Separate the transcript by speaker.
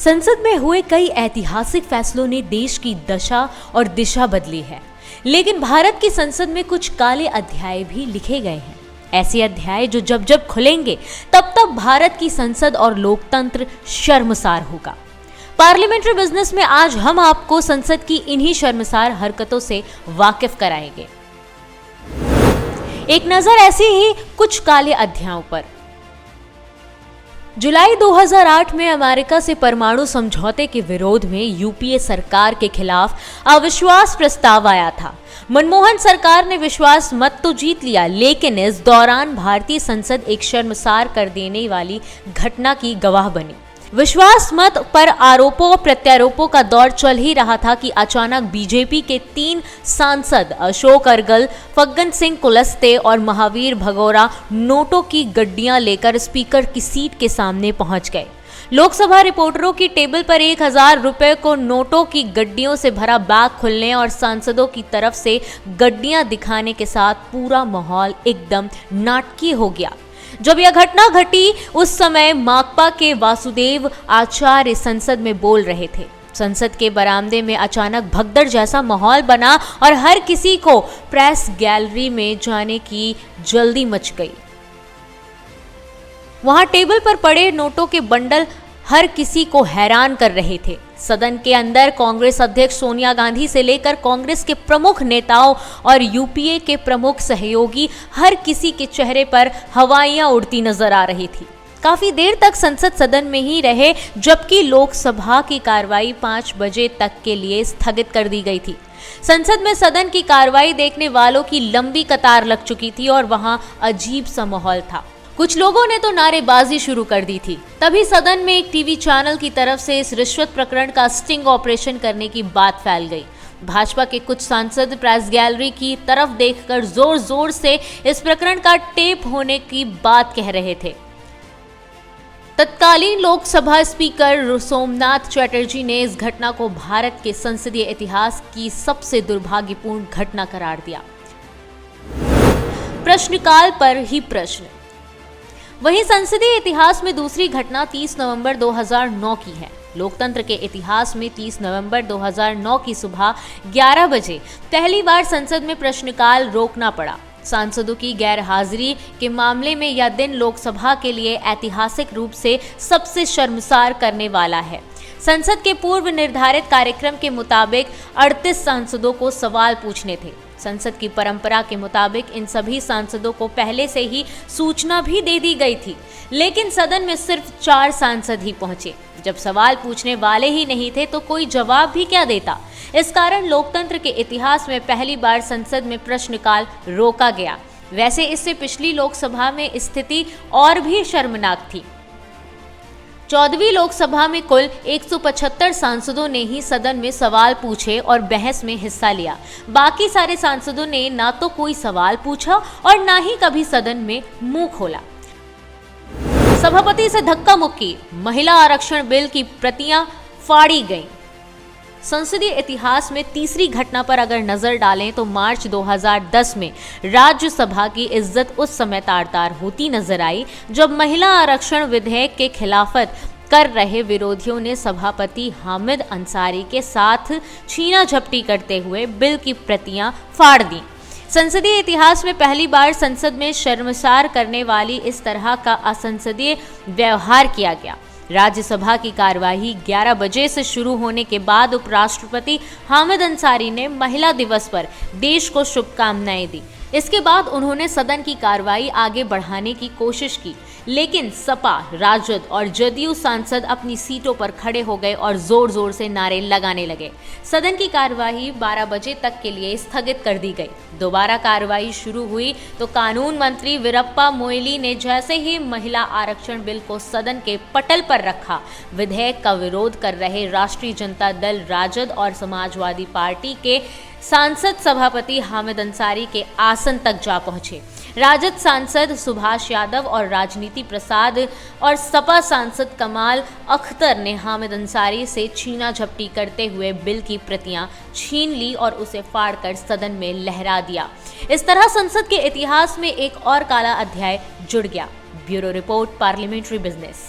Speaker 1: संसद में हुए कई ऐतिहासिक फैसलों ने देश की दशा और दिशा बदली है, लेकिन भारत की संसद में कुछ काले अध्याय भी लिखे गए हैं। ऐसे अध्याय जो जब जब खुलेंगे तब तब भारत की संसद और लोकतंत्र शर्मसार होगा। पार्लियामेंट्री बिजनेस में आज हम आपको संसद की इन्हीं शर्मसार हरकतों से वाकिफ कराएंगे। एक नजर ऐसे ही कुछ काले अध्यायों पर। जुलाई 2008 में अमेरिका से परमाणु समझौते के विरोध में यूपीए सरकार के खिलाफ अविश्वास प्रस्ताव आया था। मनमोहन सरकार ने विश्वास मत तो जीत लिया, लेकिन इस दौरान भारतीय संसद एक शर्मसार कर देने वाली घटना की गवाह बनी। विश्वास मत पर आरोपों और प्रत्यारोपों का दौर चल ही रहा था कि अचानक बीजेपी के 3 सांसद अशोक अर्गल, फग्गन सिंह कुलस्ते और महावीर भगोरा नोटों की गड्डियां लेकर स्पीकर की सीट के सामने पहुंच गए। लोकसभा रिपोर्टरों की टेबल पर 1000 रुपए को नोटों की गड्डियों से भरा बैग खुलने और सांसदों की तरफ से गड्डियां दिखाने के साथ पूरा माहौल एकदम नाटकीय हो गया। जब यह घटना घटी उस समय माकपा के वासुदेव आचार्य संसद में बोल रहे थे। संसद के बरामदे में अचानक भगदड़ जैसा माहौल बना और हर किसी को प्रेस गैलरी में जाने की जल्दी मच गई। वहां टेबल पर पड़े नोटों के बंडल हर किसी को हैरान कर रहे थे। सदन के अंदर कांग्रेस अध्यक्ष सोनिया गांधी से लेकर कांग्रेस के प्रमुख नेताओं और यूपीए के प्रमुख सहयोगी हर किसी के चेहरे पर हवाइयां उड़ती नजर आ रही थी। काफी देर तक संसद सदन में ही रहे, जबकि लोकसभा की कार्रवाई 5 बजे तक के लिए स्थगित कर दी गई थी। संसद में सदन की कार्रवाई देखने वालों की लंबी कतार लग चुकी थी और वहां अजीब सा माहौल था। कुछ लोगों ने तो नारेबाजी शुरू कर दी थी। तभी सदन में एक टीवी चैनल की तरफ से इस रिश्वत प्रकरण का स्टिंग ऑपरेशन करने की बात फैल गई। भाजपा के कुछ सांसद प्रेस गैलरी की तरफ देखकर जोर जोर से इस प्रकरण का टेप होने की बात कह रहे थे। तत्कालीन लोकसभा स्पीकर सोमनाथ चटर्जी ने इस घटना को भारत के संसदीय इतिहास की सबसे दुर्भाग्यपूर्ण घटना करार दिया। प्रश्नकाल पर ही प्रश्न। वहीं संसदीय इतिहास में दूसरी घटना 30 नवंबर 2009 की है। लोकतंत्र के इतिहास में 30 नवंबर 2009 की सुबह 11 बजे पहली बार संसद में प्रश्नकाल रोकना पड़ा। सांसदों की गैर हाजिरी के मामले में यह दिन लोकसभा के लिए ऐतिहासिक रूप से सबसे शर्मसार करने वाला है। संसद के पूर्व निर्धारित कार्यक्रम के मुताबिक 38 सांसदों को सवाल पूछने थे। संसद की परंपरा के मुताबिक इन सभी सांसदों को पहले से ही सूचना भी दे दी गई थी, लेकिन सदन में सिर्फ 4 सांसद ही पहुंचे। जब सवाल पूछने वाले ही नहीं थे तो कोई जवाब भी क्या देता। इस कारण लोकतंत्र के इतिहास में पहली बार संसद में प्रश्नकाल रोका गया। वैसे इससे पिछली लोकसभा में स्थिति और भी शर्मनाक थी। 14वीं लोकसभा में कुल 175 सांसदों ने ही सदन में सवाल पूछे और बहस में हिस्सा लिया। बाकी सारे सांसदों ने ना तो कोई सवाल पूछा और ना ही कभी सदन में मुंह खोला। सभापति से धक्का मुक्की, महिला आरक्षण बिल की प्रतियां फाड़ी गईं। संसदीय इतिहास में तीसरी घटना पर अगर नजर डालें तो मार्च 2010 में राज्यसभा की इज्जत उस समय तार-तार होती नजर आई जब महिला आरक्षण विधेयक के खिलाफत कर रहे विरोधियों ने सभापति हामिद अंसारी के साथ छीना झपटी करते हुए बिल की प्रतियां फाड़ दी। संसदीय इतिहास में पहली बार संसद में शर्मसार करने वाली इस तरह का असंसदीय व्यवहार किया गया। राज्यसभा की कार्यवाही 11 बजे से शुरू होने के बाद उपराष्ट्रपति हामिद अंसारी ने महिला दिवस पर देश को शुभकामनाएं दी। इसके बाद उन्होंने सदन की कार्रवाई आगे बढ़ाने की कोशिश की, लेकिन सपा, राजद और जदयू सांसद अपनी सीटों पर खड़े हो गए और जोर जोर से नारे लगाने लगे। सदन की कार्यवाही 12 बजे तक के लिए स्थगित कर दी गई। दोबारा कार्यवाही शुरू हुई तो कानून मंत्री वीरप्पा मोइली ने जैसे ही महिला आरक्षण बिल को सदन के पटल पर रखा, विधेयक का विरोध कर रहे राष्ट्रीय जनता दल, राजद और समाजवादी पार्टी के सांसद सभापति हामिद अंसारी के आसन तक जा पहुंचे। राजद सांसद सुभाष यादव और राजनीति प्रसाद और सपा सांसद कमाल अख्तर ने हामिद अंसारी से छीना झपटी करते हुए बिल की प्रतियां छीन ली और उसे फाड़कर सदन में लहरा दिया। इस तरह संसद के इतिहास में एक और काला अध्याय जुड़ गया। Bureau report, parliamentary business.